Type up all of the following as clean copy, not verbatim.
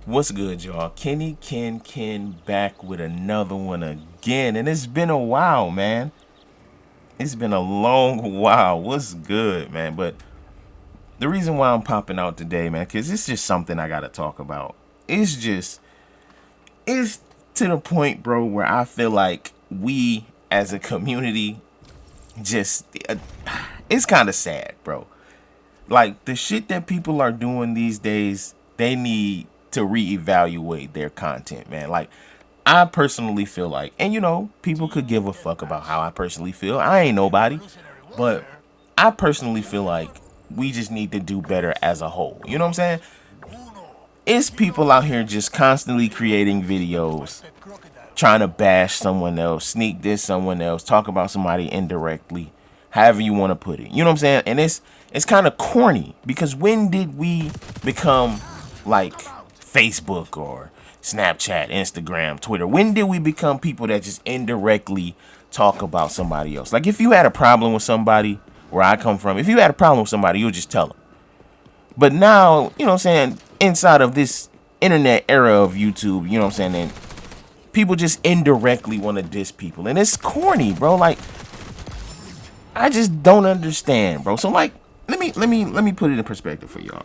What's good, y'all? Kenny Ken back with another one again. And it's been a while, man. It's been a long while. What's good, man? But the reason why I'm popping out today, man, because it's just something I got to talk about. It's to the point, bro, where I feel like we as a community just, it's kind of sad, bro. Like the shit that people are doing these days, they need to reevaluate their content, man. Like I personally feel like, and people could give a fuck about how I personally feel. I ain't nobody, but I personally feel like we just need to do better as a whole. You know what I'm saying? It's people out here just constantly creating videos, trying to bash someone else, sneak diss someone else, talk about somebody indirectly, however you want to put it. You know what I'm saying? And it's kind of corny because when did we become like Facebook or Snapchat, Instagram, Twitter? When did we become people that just indirectly talk about somebody else? Like if you had a problem with somebody, where I come from, if you had a problem with somebody, you'll just tell them. But now, you know what I'm saying, inside of this internet era of YouTube, you know what I'm saying, and people just indirectly want to diss people. And it's corny, bro. Like I just don't understand, bro. So like let me put it in perspective for y'all.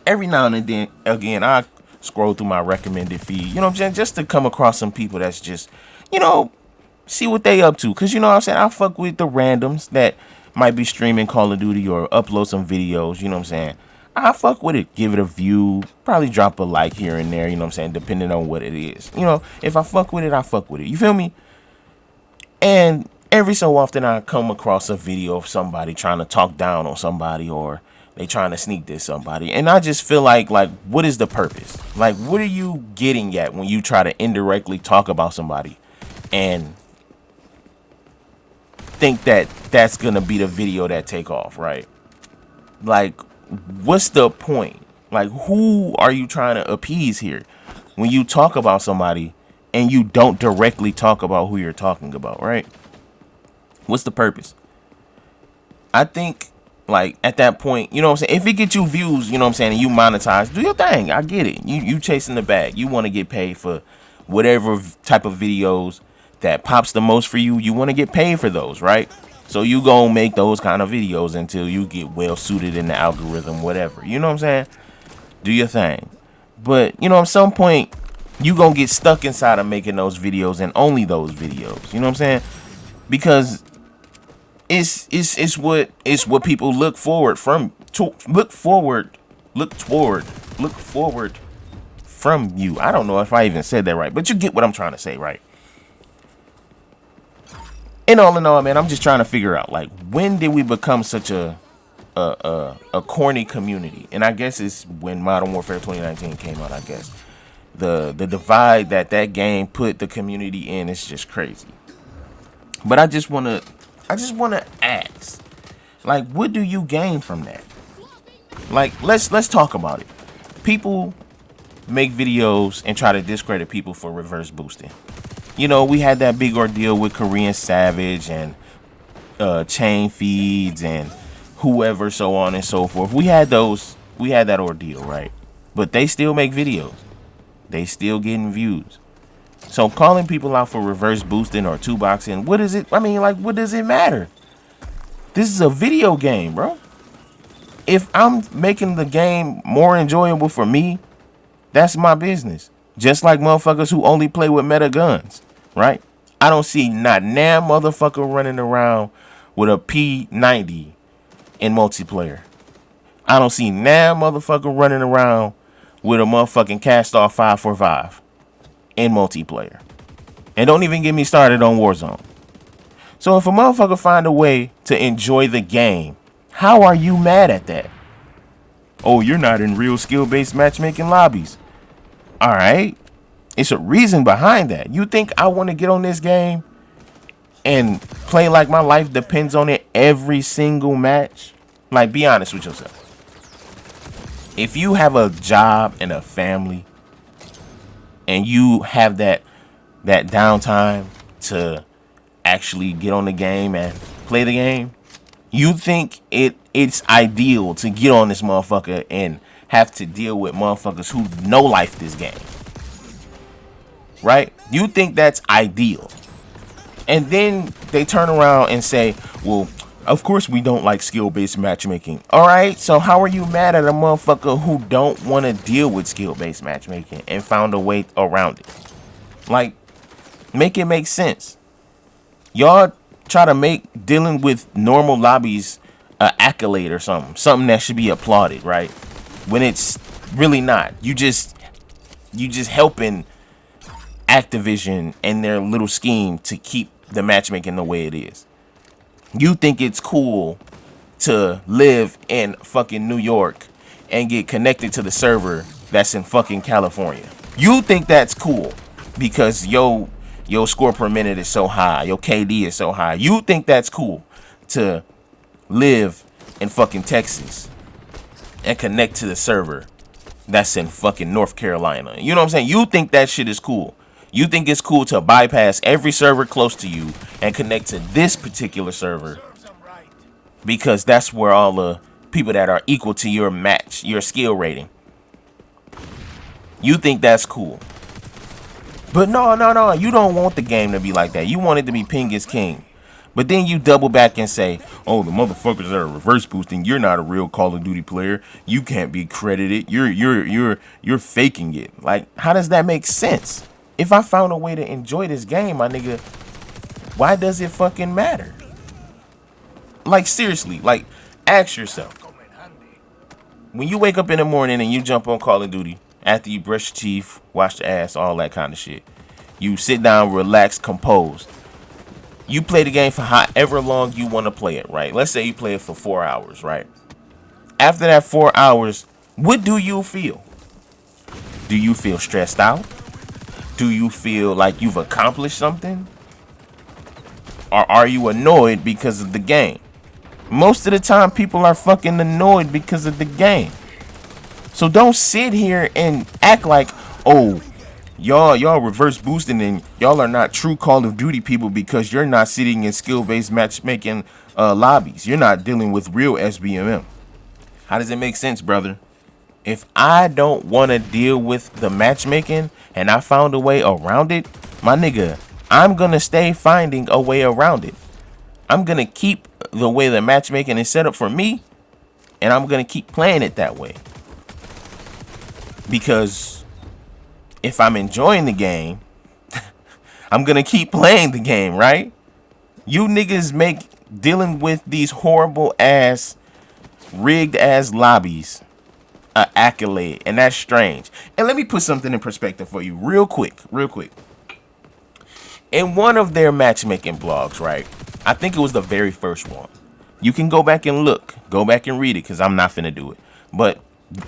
Every now and then again, I scroll through my recommended feed, you know what I'm saying, just to come across some people that's just, see what they up to. Cause you know what I'm saying, I fuck with the randoms that might be streaming Call of Duty or upload some videos, you know what I'm saying. I fuck with it, give it a view, probably drop a like here and there, you know what I'm saying, depending on what it is. If I fuck with it, I fuck with it. You feel me? And every so often I come across a video of somebody trying to talk down on somebody, or they trying to sneak this somebody. And I just feel like what is the purpose? Like what are you getting at when you try to indirectly talk about somebody and think that that's going to be the video that take off, right? Like what's the point? Like who are you trying to appease here when you talk about somebody and you don't directly talk about who you're talking about, right? What's the purpose? I think like at that point, you know what I'm saying, if it gets you views, you know what I'm saying, and you monetize, do your thing. I get it. You chasing the bag. You want to get paid for whatever type of videos that pops the most for you. You want to get paid for those, right? So you gonna make those kind of videos until you get well suited in the algorithm, whatever. You know what I'm saying? Do your thing. But at some point you gonna get stuck inside of making those videos and only those videos. You know what I'm saying? Because it's what people look forward from to look forward from you. I don't know if I even said that right, but you get what I'm trying to say, right? And all in all, man, I'm just trying to figure out like when did we become such a corny community? And I guess it's when Modern Warfare 2019 came out. I guess the divide that game put the community in is just crazy. But I just wanna ask, like, what do you gain from that? Like, let's talk about it. People make videos and try to discredit people for reverse boosting. We had that big ordeal with Korean Savage and chain feeds and whoever, so on and so forth. We had that ordeal, right? But they still make videos. They still getting views. So calling people out for reverse boosting or two boxing, what is it? I mean, like, what does it matter? This is a video game, bro. If I'm making the game more enjoyable for me, that's my business. Just like motherfuckers who only play with meta guns, right? I don't see not now motherfucker running around with a P90 in multiplayer. I don't see now motherfucker running around with a motherfucking cast off 545 in multiplayer. And don't even get me started on Warzone. So if a motherfucker find a way to enjoy the game, how are you mad at that? Oh, you're not in real skill-based matchmaking lobbies. All right. It's a reason behind that. You think I want to get on this game and play like my life depends on it every single match? Like, be honest with yourself. If you have a job and a family and you have that downtime to actually get on the game and play the game, you think it's ideal to get on this motherfucker and have to deal with motherfuckers who no life this game, right? You think that's ideal. And then they turn around and say, well, of course we don't like skill-based matchmaking. All right, so how are you mad at a motherfucker who don't want to deal with skill-based matchmaking and found a way around it? Like, make it make sense. Y'all try to make dealing with normal lobbies an accolade or something that should be applauded, right? When it's really not. You just helping Activision and their little scheme to keep the matchmaking the way it is. You think it's cool to live in fucking New York and get connected to the server that's in fucking California. You think that's cool because your score per minute is so high, your KD is so high. You think that's cool to live in fucking Texas and connect to the server that's in fucking North Carolina. You know what I'm saying? You think that shit is cool. You think it's cool to bypass every server close to you and connect to this particular server because that's where all the people that are equal to your match, your skill rating. You think that's cool. But no. You don't want the game to be like that. You want it to be ping is king. But then you double back and say, oh, the motherfuckers that are reverse boosting, you're not a real Call of Duty player. You can't be credited. You're faking it. Like, how does that make sense? If I found a way to enjoy this game, my nigga, why does it fucking matter? Like, seriously, like, ask yourself. When you wake up in the morning and you jump on Call of Duty, after you brush your teeth, wash your ass, all that kind of shit, you sit down, relax, composed. You play the game for however long you want to play it, right? Let's say you play it for 4 hours, right? After that 4 hours, what do you feel? Do you feel stressed out? Do you feel like you've accomplished something? Or are you annoyed because of the game? Most of the time, people are fucking annoyed because of the game. So don't sit here and act like, oh, y'all reverse boosting and y'all are not true Call of Duty people because you're not sitting in skill-based matchmaking lobbies. You're not dealing with real SBMM. How does it make sense, brother? If I don't want to deal with the matchmaking and I found a way around it, my nigga, I'm going to stay finding a way around it. I'm going to keep the way the matchmaking is set up for me, and I'm going to keep playing it that way. Because if I'm enjoying the game, I'm going to keep playing the game, right? You niggas make dealing with these horrible ass, rigged ass lobbies an accolade, and that's strange. And let me put something in perspective for you real quick. In one of their matchmaking blogs, right? I think it was the very first one. You can go back and look. Go back and read it because I'm not finna do it. But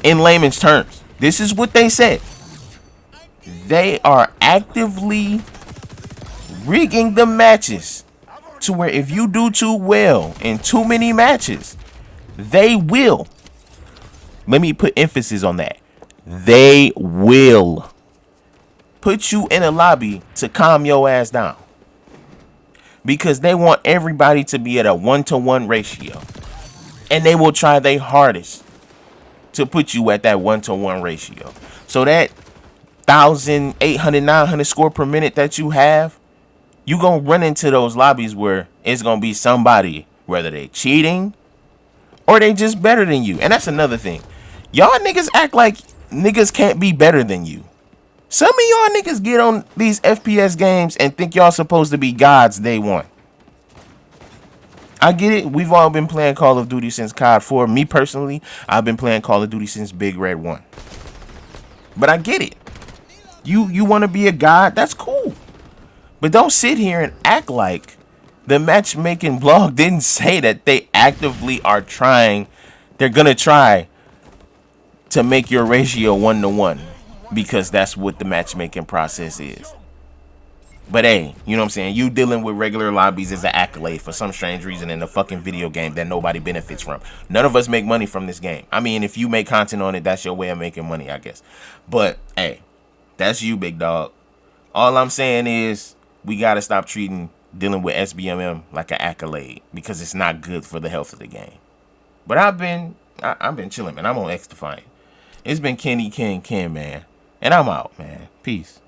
in layman's terms, this is what they said. They are actively rigging the matches to where if you do too well in too many matches, they will. Let me put emphasis on that. They will put you in a lobby to calm your ass down. Because they want everybody to be at a 1-to-1 ratio. And they will try their hardest to put you at that 1-to-1 ratio. So that 1,800, 900 score per minute that you have, you gonna run into those lobbies where it's gonna be somebody, whether they cheating or they just better than you. And that's another thing. Y'all niggas act like niggas can't be better than you. Some of y'all niggas get on these FPS games and think y'all supposed to be gods day one. I get it. We've all been playing Call of Duty since COD 4. Me personally, I've been playing Call of Duty since Big Red 1. But I get it. You want to be a god? That's cool. But don't sit here and act like the matchmaking blog didn't say that they actively are trying. They're going to try to make your ratio 1-to-1 because that's what the matchmaking process is. But hey, you know what I'm saying? You dealing with regular lobbies as an accolade for some strange reason in a fucking video game that nobody benefits from. None of us make money from this game. I mean, if you make content on it, that's your way of making money, I guess. But hey, that's you, big dog. All I'm saying is we got to stop dealing with SBMM like an accolade because it's not good for the health of the game. But I've been chilling, man. I'm on X Defiant. It's been Kenny Ken, man. And I'm out, man. Peace.